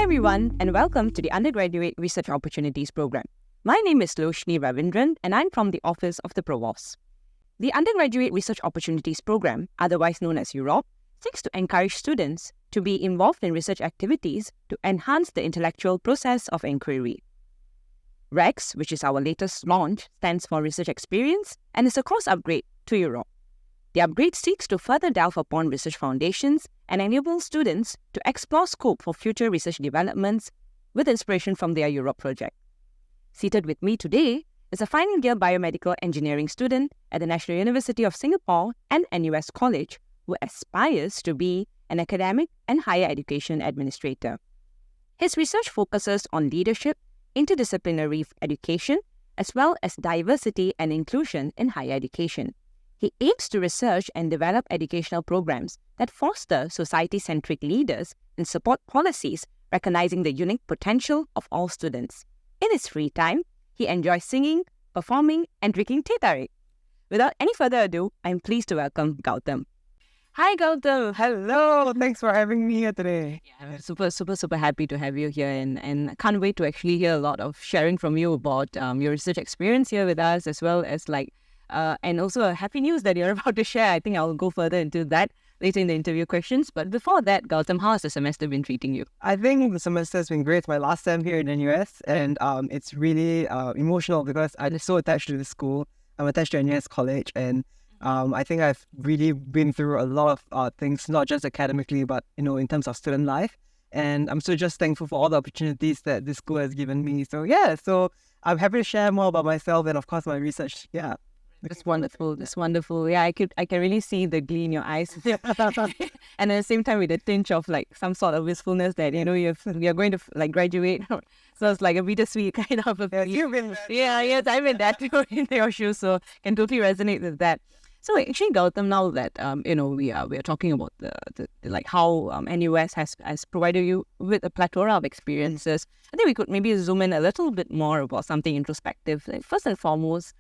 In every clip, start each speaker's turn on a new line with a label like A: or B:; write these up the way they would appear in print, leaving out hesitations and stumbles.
A: Hi everyone, and welcome to the Undergraduate Research Opportunities Program. My name is Loshni Ravindran, and I'm from the Office of the Provost. The Undergraduate Research Opportunities Program, otherwise known as UROP, seeks to encourage students to be involved in research activities to enhance the intellectual process of inquiry. REX, which is our latest launch, stands for Research Experience and is a course upgrade to UROP. The upgrade seeks to further delve upon research foundations and enable students to explore scope for future research developments with inspiration from their UROP project. Seated with me today is a final year biomedical engineering student at the National University of Singapore and NUS College who aspires to be an academic and higher education administrator. His research focuses on leadership, interdisciplinary education, as well as diversity and inclusion in higher education. He aims to research and develop educational programs that foster society-centric leaders and support policies recognizing the unique potential of all students. In his free time, he enjoys singing, performing, and drinking teh tarik. Without any further ado, I'm pleased to welcome Gautham. Hi, Gautham.
B: Hello, thanks for having me here today.
A: Yeah, super happy to have you here, and can't wait to actually hear a lot of sharing from you about your research experience here with us, as well as and also a happy news that you're about to share. I think I'll go further into that later in the interview questions. But before that, Gautham, how has the semester been treating you?
B: I think the semester has been great. It's my last time here in NUS, and it's really emotional because I'm so attached to the school. I'm attached to NUS College, and I think I've really been through a lot of things, not just academically, but in terms of student life. And I'm so just thankful for all the opportunities that this school has given me. So I'm happy to share more about myself and of course my research. Yeah.
A: That's wonderful. That's wonderful. Yeah, I can really see the glee in your eyes, and at the same time with a tinge of some sort of wistfulness that you're going to graduate. So it's like a bittersweet kind of a
B: Yeah, you've been there.
A: yes, I'm in that too, in your shoes, so can totally resonate with that. So actually, Gautham, now that we are talking about the how NUS has provided you with a plethora of experiences, I think we could maybe zoom in a little bit more about something introspective. First and foremost,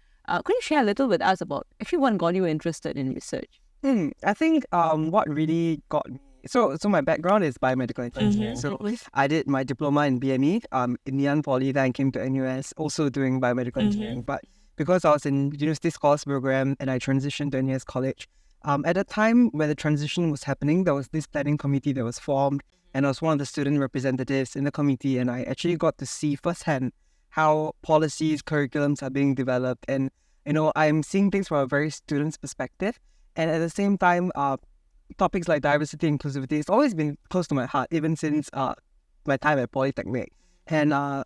A: could you share a little with us about actually what got you interested in research?
B: I think what really got me. So my background is biomedical engineering. So I did my diploma in BME in Ngee Poly. Then I came to NUS also doing biomedical engineering. But because I was in University Scholars Program and I transitioned to NUS College, at the time when the transition was happening, there was this planning committee that was formed, and I was one of the student representatives in the committee, and I actually got to see firsthand how policies, curriculums are being developed, and I'm seeing things from a very student's perspective. And at the same time, topics like diversity and inclusivity has always been close to my heart, even since my time at Polytechnic. And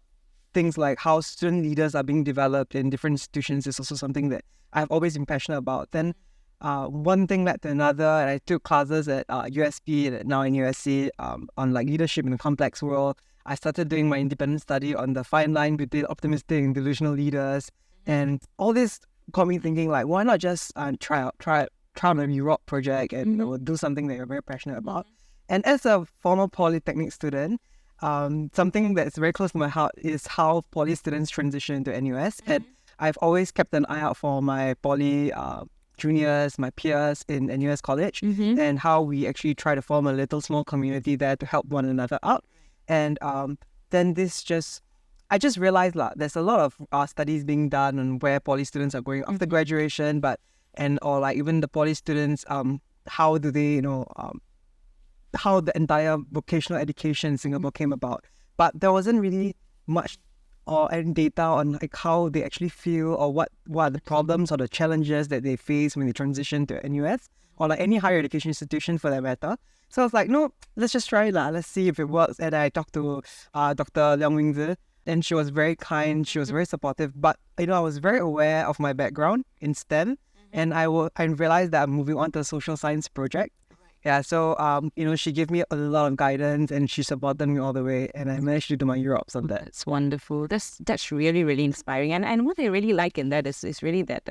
B: things like how student leaders are being developed in different institutions is also something that I've always been passionate about. Then one thing led to another, and I took classes at USP and now in USC on leadership in a complex world. I started doing my independent study on the fine line between optimistic and delusional leaders. And all this got me thinking, why not just try out a UROP project and do something that you're very passionate about. And as a former Polytechnic student, something that's very close to my heart is how Poly students transition to NUS. And I've always kept an eye out for my Poly juniors, my peers in NUS College, and how we actually try to form a little small community there to help one another out. And then I just realized there's a lot of studies being done on where Poly students are going after graduation, or even the Poly students, how do they, how the entire vocational education in Singapore came about. But there wasn't really much or any data on how they actually feel, or what are the problems or the challenges that they face when they transition to NUS or any higher education institution for that matter. So I was like, no, let's just try it. Let's see if it works. And I talked to Dr. Leong Wingzi, and she was very kind. She was very supportive. But I was very aware of my background in STEM, and I realized that I'm moving on to a social science project. Yeah, so she gave me a lot of guidance, and she supported me all the way, and I managed to do my UROPs on that.
A: That's wonderful. That's really, really inspiring. And what I really like in that is really that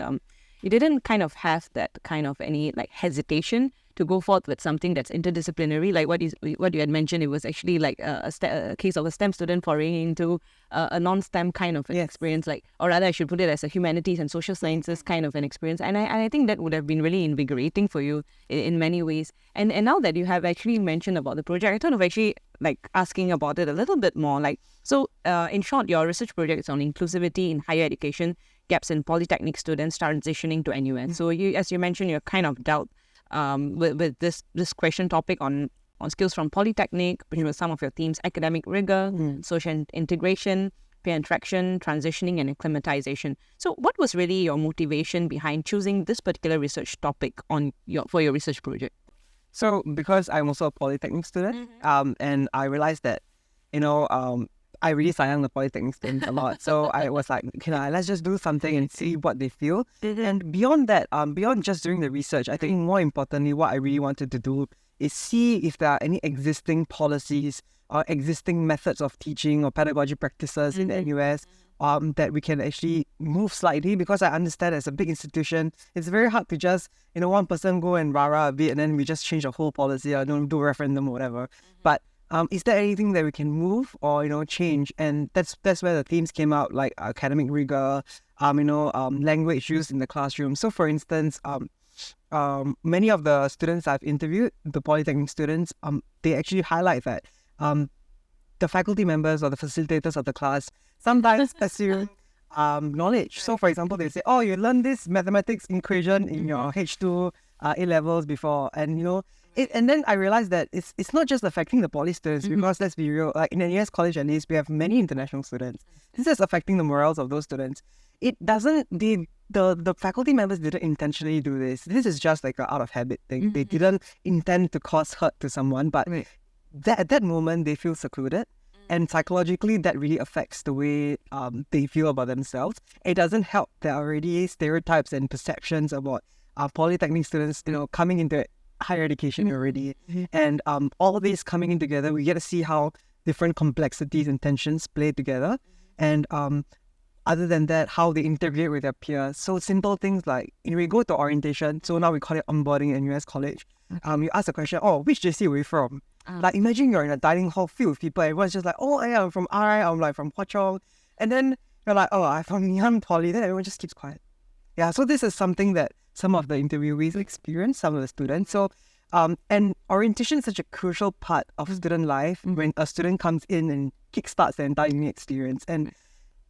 A: you didn't kind of have that kind of any hesitation to go forth with something that's interdisciplinary, like what you had mentioned. It was actually like a case of a STEM student foraying into a non-STEM kind of an experience, like, or rather I should put it as a humanities and social sciences kind of an experience. And I think that would have been really invigorating for you in many ways. And now that you have actually mentioned about the project, I thought of actually like asking about it a little bit more. Like, so in short, your research project is on inclusivity in higher education, gaps in polytechnic students transitioning to NUS. So you, as you mentioned, you're kind of dealt with this question topic on skills from polytechnic, which was some of your themes: academic rigor, social integration, peer interaction, transitioning, and acclimatization. So what was really your motivation behind choosing this particular research topic for your research project?
B: So because I'm also a polytechnic student, and I realized that, I really sayang the polytechnic students a lot. So I was like, let's just do something and see what they feel. And beyond that, beyond just doing the research, I think more importantly, what I really wanted to do is see if there are any existing policies or existing methods of teaching or pedagogy practices in the NUS that we can actually move slightly, because I understand as a big institution, it's very hard to just, one person go and rah-rah a bit and then we just change the whole policy or don't do a referendum or whatever. But is there anything that we can move or, change? And that's where the themes came out, like academic rigor, language used in the classroom. So for instance, many of the students I've interviewed, the polytechnic students, they actually highlight that the faculty members or the facilitators of the class sometimes assume knowledge. So for example, they say, oh, you learned this mathematics equation in your H2 A-levels before, and and then I realized that it's not just affecting the poly students, because let's be real, like in NUS College at least, we have many international students. This is affecting the morals of those students. It doesn't, the faculty members didn't intentionally do this. This is just like an out of habit thing. They didn't intend to cause hurt to someone, but at that moment they feel secluded. And psychologically, that really affects the way they feel about themselves. It doesn't help. There are already stereotypes and perceptions about polytechnic students, coming into higher education already. And all of these coming in together, we get to see how different complexities and tensions play together. And other than that, how they integrate with their peers. So simple things like, we go to orientation, so now we call it onboarding in NUS College. You ask the question, oh, which JC were you from? Like, imagine you're in a dining hall filled with people, everyone's just like, oh, yeah, I'm from RI, I'm like from Hwa Chong. And then you're like, oh, I'm from Ngee Poly. Then everyone just keeps quiet. Yeah, so this is something that some of the interviewees experience, some of the students. So, and orientation is such a crucial part of student life when a student comes in and kickstarts their entire uni experience. And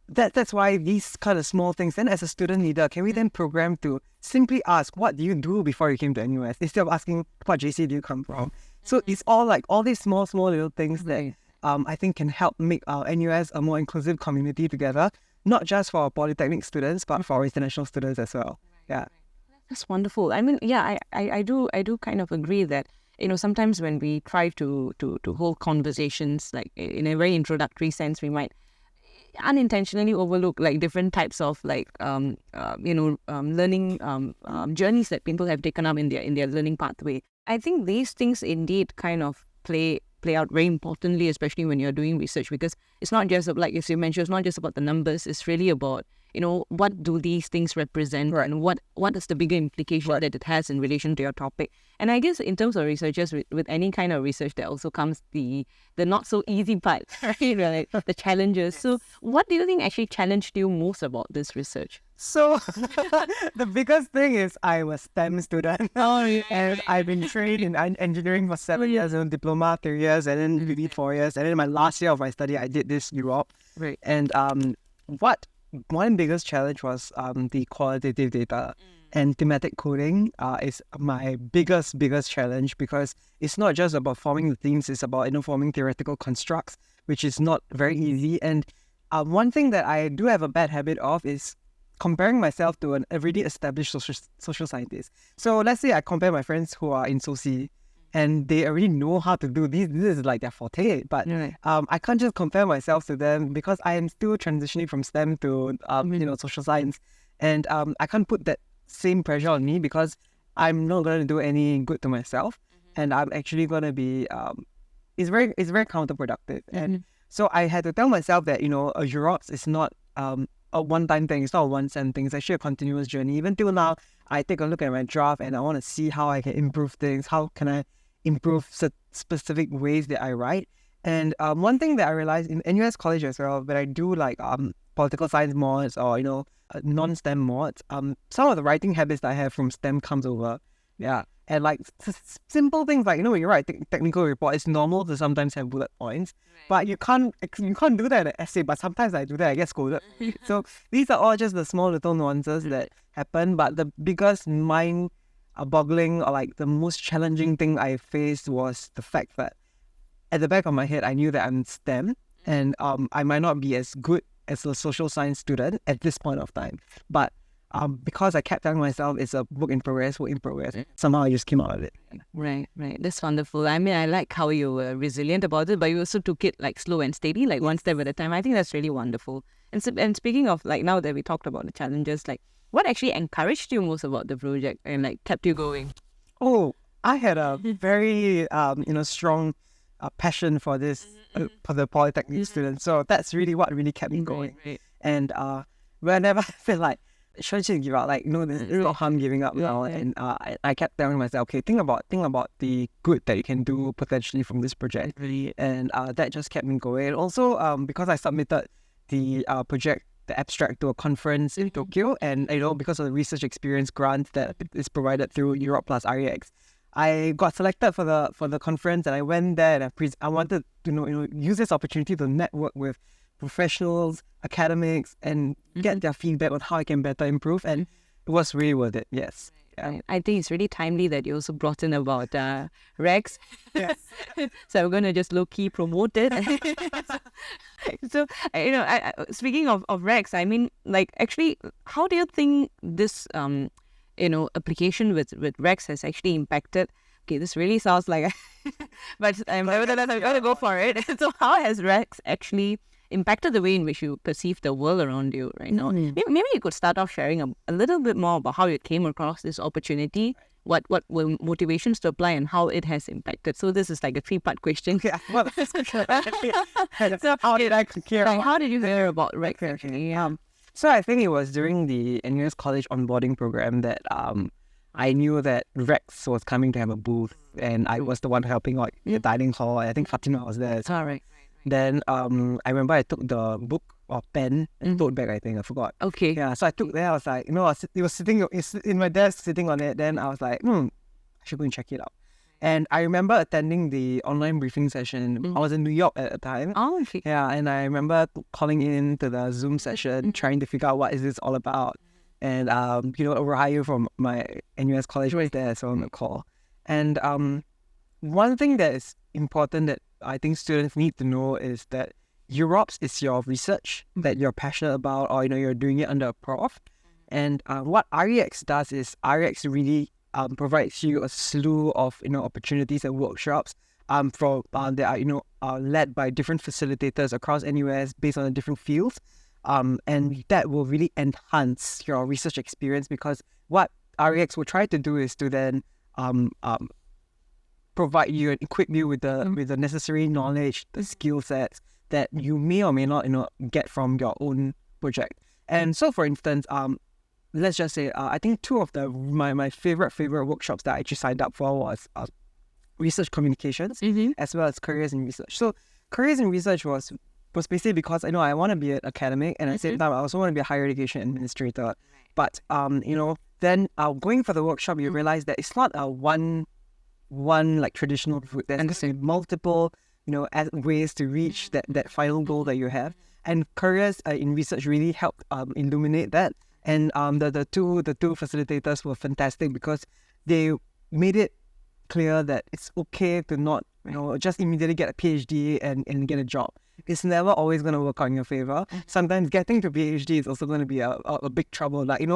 B: that's why these kind of small things, then as a student leader, can we then program to simply ask, what do you do before you came to NUS? Instead of asking, what JC do you come from? So it's all like all these small little things that I think can help make our NUS a more inclusive community together, not just for our polytechnic students, but for our international students as well. Yeah.
A: That's wonderful. I mean, yeah, I do kind of agree that, sometimes when we try to hold conversations, like in a very introductory sense, we might unintentionally overlook like different types of like learning journeys that people have taken up in their learning pathway. I think these things indeed kind of play out very importantly, especially when you're doing research, because it's not just like as you mentioned, it's not just about the numbers. It's really about what do these things represent, and what is the bigger implication that it has in relation to your topic. And I guess in terms of researchers, with any kind of research, there also comes the not so easy part, right? The challenges. So what do you think actually challenged you most about this research?
B: So the biggest thing is I'm a STEM student. And I've been trained in engineering for 7 years, and diploma 3 years, and then maybe 4 years. And then my last year of my study, I did this Europe.
A: Right.
B: And one biggest challenge was the qualitative data. And thematic coding is my biggest challenge, because it's not just about forming the themes, it's about forming theoretical constructs, which is not very easy. And one thing that I do have a bad habit of is comparing myself to an already established social scientist. So let's say I compare my friends who are in Soci, and they already know how to do this. This is like their forte. But I can't just compare myself to them, because I am still transitioning from STEM to social science, and I can't put that same pressure on me, because I'm not going to do any good to myself, and I'm actually going to be it's very counterproductive. And so I had to tell myself that a Europe is not a one-time thing. It's not a one-cent thing. It's actually a continuous journey. Even till now, I take a look at my draft and I want to see how I can improve things. How can I improve specific ways that I write? And one thing that I realized in NUS College as well, when I do like political science mods or non-STEM mods, some of the writing habits that I have from STEM comes over. Yeah. And like simple things like, when you write technical report, it's normal to sometimes have bullet points, but you can't do that in an essay. But sometimes I do that, I get scolded. So these are all just the small little nuances that happen. But the biggest mind-boggling or like the most challenging thing I faced was the fact that at the back of my head, I knew that I'm STEM and I might not be as good as a social science student at this point of time, but because I kept telling myself it's a work in progress, somehow I just came out of it.
A: Right. That's wonderful. I mean, I like how you were resilient about it, but you also took it like slow and steady, like one step at a time. I think that's really wonderful. And speaking of like, now that we talked about the challenges, like what actually encouraged you most about the project and like kept you going?
B: Oh, I had a very strong passion for this for the polytechnic students. So that's really what really kept me going.
A: Right.
B: And whenever I feel like should I give up? Like, there's no harm giving up now. And I kept telling myself, okay, think about the good that you can do potentially from this project.
A: Really.
B: And that just kept me going. And also, because I submitted the project, the abstract, to a conference in Tokyo, and because of the research experience grant that is provided through Europe plus REX, I got selected for the conference, and I went there and I wanted to use this opportunity to network with professionals, academics, and get their feedback on how I can better improve. And it was really worth it. Yes.
A: Yeah. I think it's really timely that you also brought in about Rex.
B: Yes.
A: So we're going to just low-key promote it. So, speaking of Rex, I mean, like, actually, how do you think this, application with Rex has actually impacted? Okay, this really sounds like, but nevertheless, I'm going to go for it. So how has Rex actually impacted the way in which you perceive the world around you right now? Maybe you could start off sharing a little bit more about how you came across this opportunity, what were motivations to apply, and how it has impacted. So this is like a 3-part question.
B: Yeah, well, that's good.
A: So
B: how did I hear?
A: How did you hear about Rex?
B: So I think it was during the NUS College onboarding program that I knew that Rex was coming to have a booth, and I was the one helping out the dining hall. I think Fatima was there.
A: It's all right.
B: Then I remember I took the book or pen and tote bag, I think. I forgot.
A: Okay.
B: Yeah, so I took there. I was like, it was sitting in my desk, sitting on it. Then I was like, I should go and check it out. And I remember attending the online briefing session. I was in New York at the time.
A: Oh, okay.
B: Yeah, and I remember calling in to the Zoom session, trying to figure out what is this all about. And, Rahayu from my NUS College was there, so on the call. And one thing that is important that I think students need to know is that UROPS is your research that you're passionate about, or you're doing it under a prof. And what REX does is REX really provides you a slew of opportunities and workshops that are led by different facilitators across NUS based on the different fields. And that will really enhance your research experience, because what REX will try to do is to then provide you and equip you with the necessary knowledge, the skill sets that you may or may not get from your own project. And so, for instance, let's just say I think two of my favorite workshops that I actually signed up for was research communications as well as careers in research. So careers in research was basically because I want to be an academic, and at the same time I also want to be a higher education administrator. But then going for the workshop, you realize that it's not a one like traditional route. There's multiple ways to reach that final goal that you have. And careers in research really helped illuminate that. And the two facilitators were fantastic, because they made it clear that it's okay to not just immediately get a PhD and get a job. It's never always going to work out in your favor. Sometimes getting to PhD is also going to be a big trouble. Like,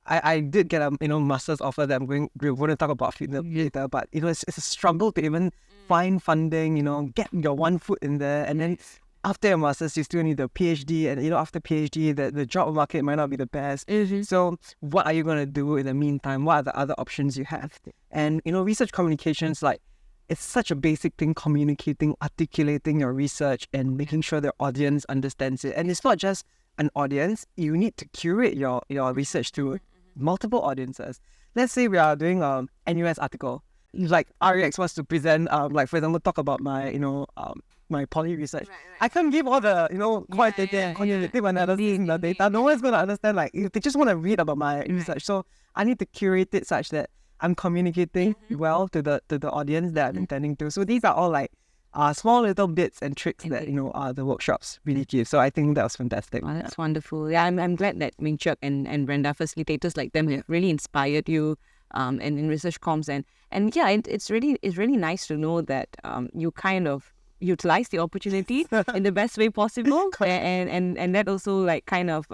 B: I did get a master's offer that we're going to talk about later, but it's a struggle to even find funding, get your one foot in there, and then after your master's you still need a PhD, and after PhD the job market might not be the best. So what are you going to do in the meantime? What are the other options you have? And research communications, like, it's such a basic thing, communicating, articulating your research and making sure the audience understands it. And it's not just an audience, you need to curate your research to multiple audiences. Let's say we are doing a NUS article. Like REX wants to present, like for example, talk about my, my poly research. I can't give all the, quantitative analysis in the data. No one's going to understand. Like, if they just want to read about my research. So I need to curate it such that I'm communicating well to the audience that I'm intending to. So these are all like small little bits and tricks that the workshops really give. So I think that was fantastic.
A: Oh, that's wonderful. Yeah, I'm glad that Ming Chuk and Brenda, facilitators like them, have really inspired you in research comms, and yeah, it's really nice to know that you kind of utilize the opportunity in the best way possible, and that also like kind of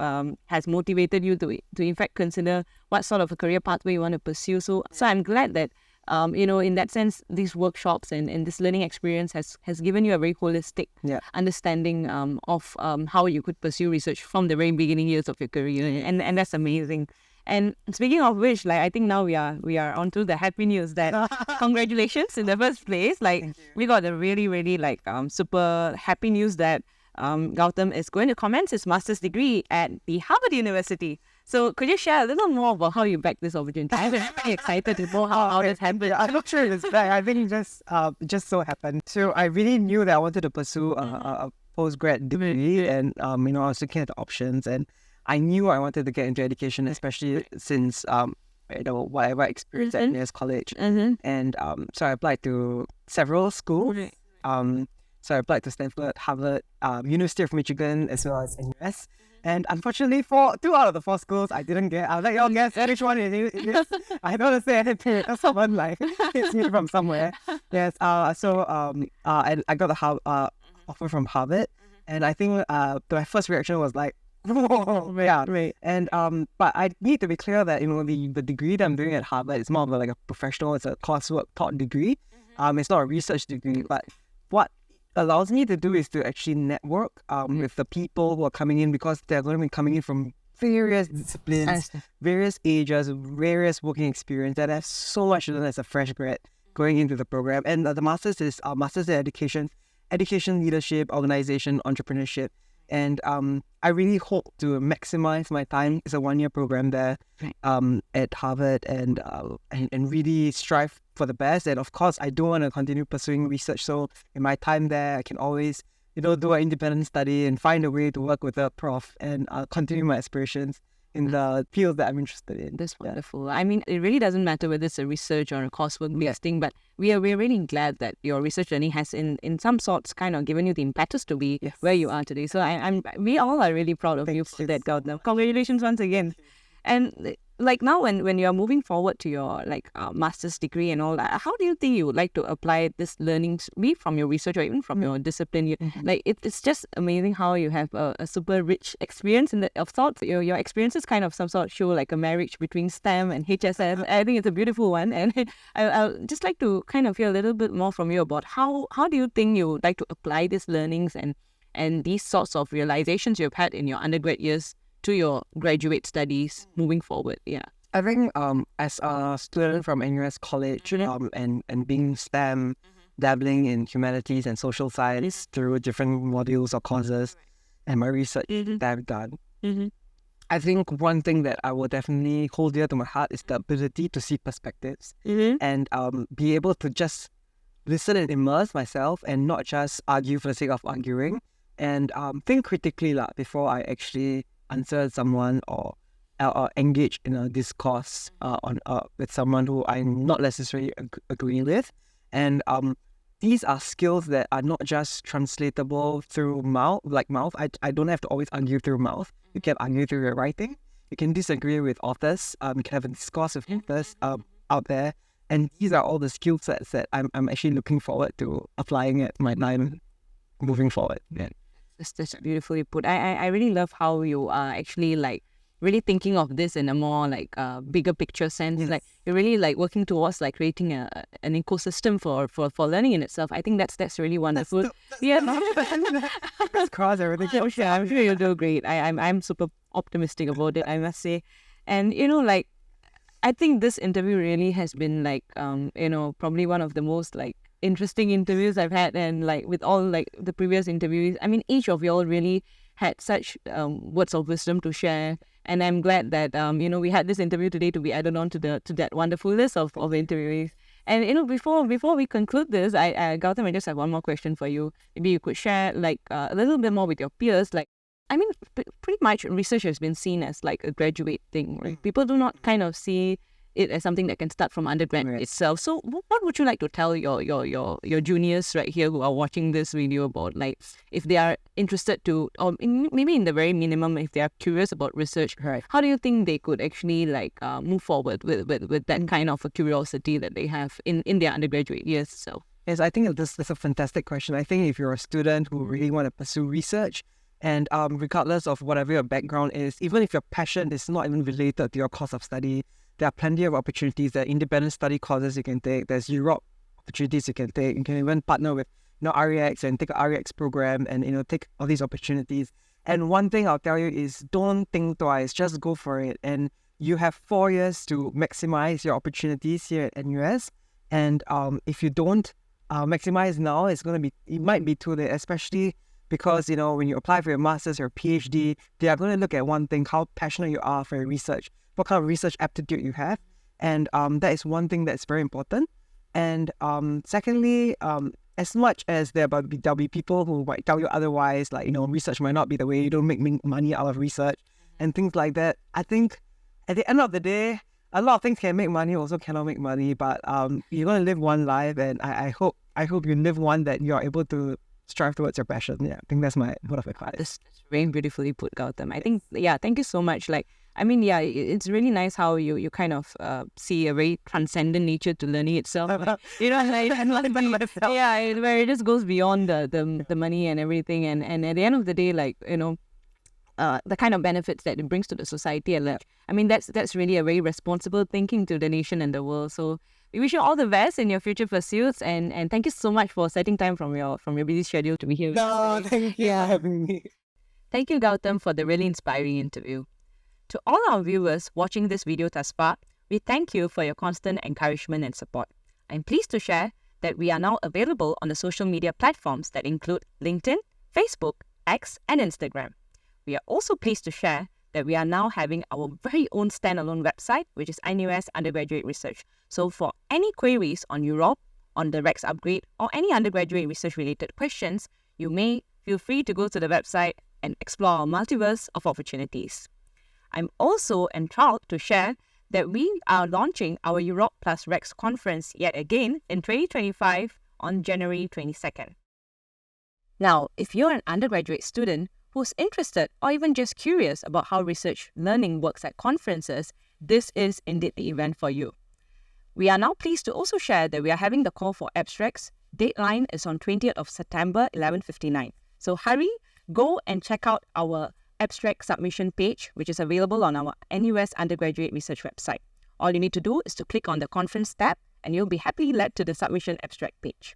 A: has motivated you to in fact consider what sort of a career pathway you want to pursue. So I'm glad that in that sense, these workshops and this learning experience has given you a very holistic understanding of how you could pursue research from the very beginning years of your career, and that's amazing. And speaking of which, like I think now we are onto the happy news that congratulations in the first place. Like we got a really, really like super happy news that Gautham is going to commence his master's degree at the Harvard University. So could you share a little more about how you backed this opportunity? I'm very excited to know how this happened.
B: I'm not sure it's back. I think it just so happened. So I really knew that I wanted to pursue a postgrad degree, and I was looking at the options, and I knew I wanted to get into education, especially since whatever experience at NUS College. And so I applied to several schools. So I applied to Stanford, Harvard, University of Michigan, as well as NUS. And unfortunately, for 2 out of the 4 schools, I didn't get. I was like, y'all guess which one it is. I don't want to say anything. Someone like hits me from somewhere. Yes. So I got the offer from Harvard, and I think my first reaction was like, right. And but I need to be clear that the degree that I'm doing at Harvard is more of like a professional. It's a coursework taught degree. It's not a research degree. But what allows me to do is to actually network with the people who are coming in, because they're going to be coming in from various disciplines, various ages, various working experience, that have so much to learn as a fresh grad going into the program. And the master's is master's in education, leadership, organization, entrepreneurship. And I really hope to maximize my time. It's a 1-year program there at Harvard, and really strive for the best. And of course, I do want to continue pursuing research. So in my time there, I can always, do an independent study and find a way to work with a prof and continue my aspirations in the field that I'm interested in.
A: That's wonderful. I mean, it really doesn't matter whether it's a research or a coursework-based thing, but we're really glad that your research journey has in some sorts kind of given you the impetus to be where you are today. So we all are really proud of you for that, Gautham. Congratulations once again. And like now when you are moving forward to your master's degree and all that, how do you think you would like to apply this learnings, be from your research or even from your discipline? Like it's just amazing how you have a super rich experience of sorts. Your experiences kind of some sort show like a marriage between STEM and HSM. I think it's a beautiful one, and I'll just like to kind of hear a little bit more from you about how do you think you would like to apply these learnings and these sorts of realizations you've had in your undergrad years to your graduate studies moving forward.
B: I think as a student from NUS College and being STEM, dabbling in humanities and social science through different modules or courses and my research that I've done, I think one thing that I will definitely hold dear to my heart is the ability to see perspectives and be able to just listen and immerse myself and not just argue for the sake of arguing, and think critically before I actually answer someone or engage in a discourse with someone who I'm not necessarily agreeing with. And these are skills that are not just translatable through mouth. I don't have to always argue through mouth. You can argue through your writing. You can disagree with authors. You can have a discourse with authors out there. And these are all the skill sets that I'm actually looking forward to applying at my time moving forward.
A: That's beautifully put. I really love how you are actually really thinking of this in a more bigger picture sense. You're really working towards creating an ecosystem for learning in itself. I think that's really wonderful.
B: Let's cross everything.
A: I'm sure you'll do great. I'm super optimistic about it, I must say. And I think this interview really has been probably one of the most interesting interviews I've had, and with all the previous interviews, I mean, each of you all really had such words of wisdom to share. And I'm glad that we had this interview today to be added on to that wonderful list of interviewees. And before we conclude this, Gautham, I just have one more question for you. Maybe you could share a little bit more with your peers. Like, I mean, pretty much research has been seen as like a graduate thing, right? People do not kind of see it as something that can start from undergrad itself. So what would you like to tell your juniors right here who are watching this video about, like, if they are interested to, or maybe in the very minimum, if they are curious about research, how do you think they could actually move forward with that kind of a curiosity that they have in their undergraduate years? So
B: yes, I think that's a fantastic question. I think if you're a student who really want to pursue research, and regardless of whatever your background is, even if your passion is not even related to your course of study, there are plenty of opportunities. There are independent study courses you can take. There's Europe opportunities you can take. You can even partner with REX and take a REX program and take all these opportunities. And one thing I'll tell you is don't think twice. Just go for it. And you have 4 years to maximize your opportunities here at NUS. And if you don't maximize now, it might be too late, especially because, when you apply for your master's or PhD, they are going to look at one thing: how passionate you are for your research, what kind of research aptitude you have. And that is one thing that's very important. And secondly, as much as there'll be people who might tell you otherwise, research might not be the way, you don't make money out of research and things like that. I think at the end of the day, a lot of things can make money, also cannot make money, but you're going to live one life, and I hope you live one that you're able to strive towards your passion. Yeah, I think that's my word of advice.
A: That's very beautifully put, Gautham. I think, thank you so much. It's really nice how you kind of see a very transcendent nature to learning itself. Where it just goes beyond the money and everything. And at the end of the day, the kind of benefits that it brings to the society at large. I mean, that's really a very responsible thinking to the nation and the world. So we wish you all the best in your future pursuits, and thank you so much for setting time from your busy schedule to be here.
B: Thank you for having me.
A: Thank you, Gautham, for the really inspiring interview. To all our viewers watching this video thus far, we thank you for your constant encouragement and support. I'm pleased to share that we are now available on the social media platforms that include LinkedIn, Facebook, X, and Instagram. We are also pleased to share that we are now having our very own standalone website, which is NUS Undergraduate Research. So for any queries on Europe, on the REX upgrade, or any undergraduate research-related questions, you may feel free to go to the website and explore our multiverse of opportunities. I'm also enthralled to share that we are launching our Europe plus REX conference yet again in 2025 on January 22nd. Now, if you're an undergraduate student who's interested or even just curious about how research learning works at conferences, this is indeed the event for you. We are now pleased to also share that we are having the call for abstracts. Deadline is on 20th of September, 11:59. So hurry, go and check out our abstract submission page, which is available on our NUS Undergraduate Research website. All you need to do is to click on the conference tab, and you'll be happily led to the submission abstract page.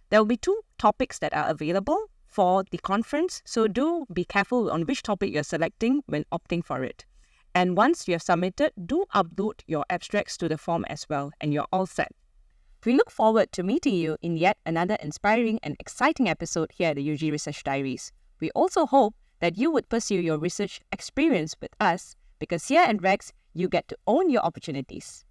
A: There will be 2 topics that are available for the conference, so do be careful on which topic you're selecting when opting for it. And once you have submitted, do upload your abstracts to the form as well, and you're all set. We look forward to meeting you in yet another inspiring and exciting episode here at the UG Research Diaries. We also hope that you would pursue your research experience with us, because here at REX, you get to own your opportunities.